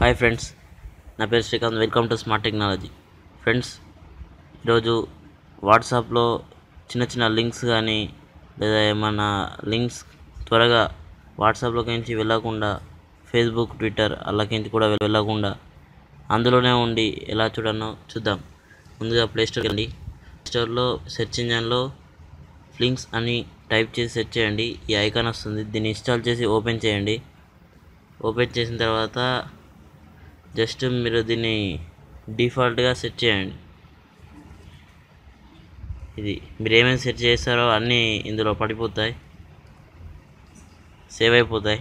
Hi friends, నా పేరు Srikanth. Welcome to smart technology. Friends, ఈరోజు వాట్సాప్లో చిన్న చిన్న లింక్స్ కానీ లేదా ఏమన్నా లింక్స్ త్వరగా వాట్సాప్లోకి నుంచి వెళ్ళకుండా ఫేస్బుక్, ట్విట్టర్ అలాకించి కూడా వెళ్ళకుండా అందులోనే ఉండి ఎలా చూడనో చూద్దాం. ముందుగా ప్లేస్టోర్కి వెళ్ళండి. ప్లేస్టోర్లో సెర్చ్ ఇంజన్లో లింక్స్ అని టైప్ చేసి సెర్చ్ చేయండి. ఈ ఐకాన్ వస్తుంది. దీన్ని ఇన్స్టాల్ చేసి ఓపెన్ చేయండి. ఓపెన్ చేసిన తర్వాత జస్ట్ మీరు దీన్ని డిఫాల్ట్గా సెట్ చేయండి. ఇది మీరు ఏమేమి సెట్ చేస్తారో అన్నీ ఇందులో పడిపోతాయి, సేవ్ అయిపోతాయి.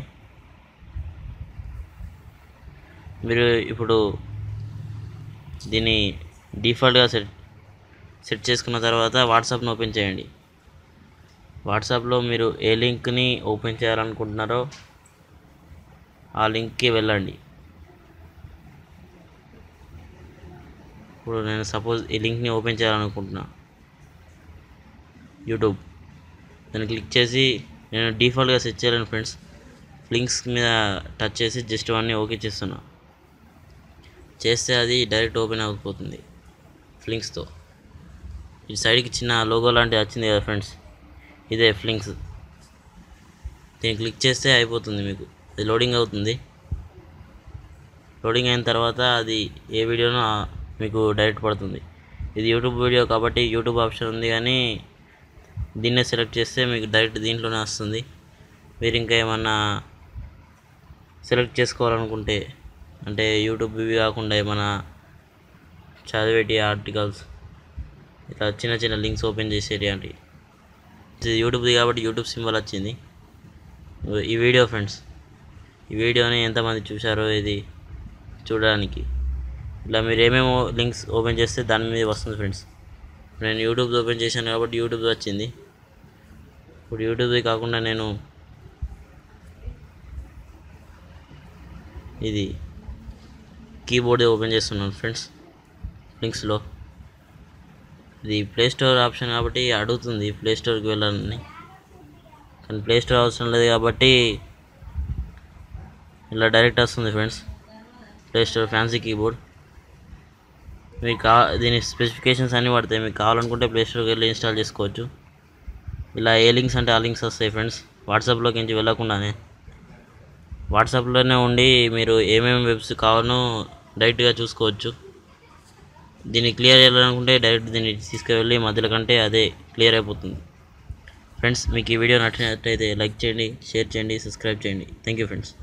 మీరు ఇప్పుడు దీన్ని డిఫాల్ట్గా సెట్ చేసుకున్న తర్వాత వాట్సాప్ని ఓపెన్ చేయండి. వాట్సాప్లో మీరు ఏ లింక్ని ఓపెన్ చేయాలనుకుంటున్నారో ఆ లింక్కి వెళ్ళండి. ఇప్పుడు నేను సపోజ్ ఈ లింక్ని ఓపెన్ చేయాలనుకుంటున్నా, యూట్యూబ్. దాన్ని క్లిక్ చేసి నేను డిఫాల్ట్గా సెట్ చేయలేను ఫ్రెండ్స్. లింక్స్ మీద టచ్ చేసి జస్ట్ అన్నీ ఓకే చేస్తున్నా. చేస్తే అది డైరెక్ట్ ఓపెన్ అయిపోతుంది ఫ్లింక్స్తో. ఈ సైడ్కి చిన్న లోగో లాంటిది వచ్చింది కదా ఫ్రెండ్స్, ఇదే ఫ్లింక్స్. దీన్ని క్లిక్ చేస్తే అయిపోతుంది. మీకు అది లోడింగ్ అవుతుంది. లోడింగ్ అయిన తర్వాత అది ఏ వీడియోనో మీకు డైరెక్ట్ పడుతుంది. ఇది యూట్యూబ్ వీడియో కాబట్టి యూట్యూబ్ ఆప్షన్ ఉంది, కానీ దీన్నే సెలెక్ట్ చేస్తే మీకు డైరెక్ట్ దీంట్లోనే వస్తుంది. మీరు ఇంకా ఏమన్నా సెలెక్ట్ చేసుకోవాలనుకుంటే, అంటే యూట్యూబ్ ఇవి కాకుండా ఏమైనా చదివేటి ఆర్టికల్స్, ఇట్లా చిన్న చిన్న లింక్స్ ఓపెన్ చేసేటి అంటే ఇది యూట్యూబ్ది కాబట్టి యూట్యూబ్ సింబల్ వచ్చింది. ఈ వీడియో ఫ్రెండ్స్, ఈ వీడియోని ఎంతమంది చూశారో ఇది చూడడానికి. ఇలా మీరు ఏమేమో లింక్స్ ఓపెన్ చేస్తే దాని మీద వస్తుంది ఫ్రెండ్స్. నేను యూట్యూబ్ ఓపెన్ చేశాను కాబట్టి యూట్యూబ్ వచ్చింది. ఇప్పుడు యూట్యూబ్ది కాకుండా నేను ఇది కీబోర్డ్ ఓపెన్ చేస్తున్నాను ఫ్రెండ్స్. లింక్స్లో ఇది ప్లేస్టోర్ ఆప్షన్ కాబట్టి అడుగుతుంది ప్లేస్టోర్కి వెళ్ళాలని, కానీ ప్లేస్టోర్ అవసరం లేదు కాబట్టి ఇలా డైరెక్ట్ వస్తుంది ఫ్రెండ్స్. Play store fancy keyboard. మీకు దీని స్పెసిఫికేషన్స్ అన్నీ పడతాయి. మీకు కావాలనుకుంటే ప్లేస్టోర్కి వెళ్ళి ఇన్స్టాల్ చేసుకోవచ్చు. ఇలా ఏ లింక్స్ అంటే ఆ లింక్స్ వస్తాయి ఫ్రెండ్స్. వాట్సాప్లోకి నుంచి వెళ్ళకుండానే వాట్సాప్లోనే ఉండి మీరు ఏమేమి వెబ్స్ కావాలనో డైరెక్ట్గా చూసుకోవచ్చు. దీన్ని క్లియర్ చేయాలనుకుంటే డైరెక్ట్ దీన్ని తీసుకువెళ్ళి మధ్యలో కంటే అదే క్లియర్ అయిపోతుంది. ఫ్రెండ్స్, మీకు ఈ వీడియో నచ్చినట్లయితే లైక్ చేయండి, షేర్ చేయండి, సబ్స్క్రైబ్ చేయండి. Thank you friends.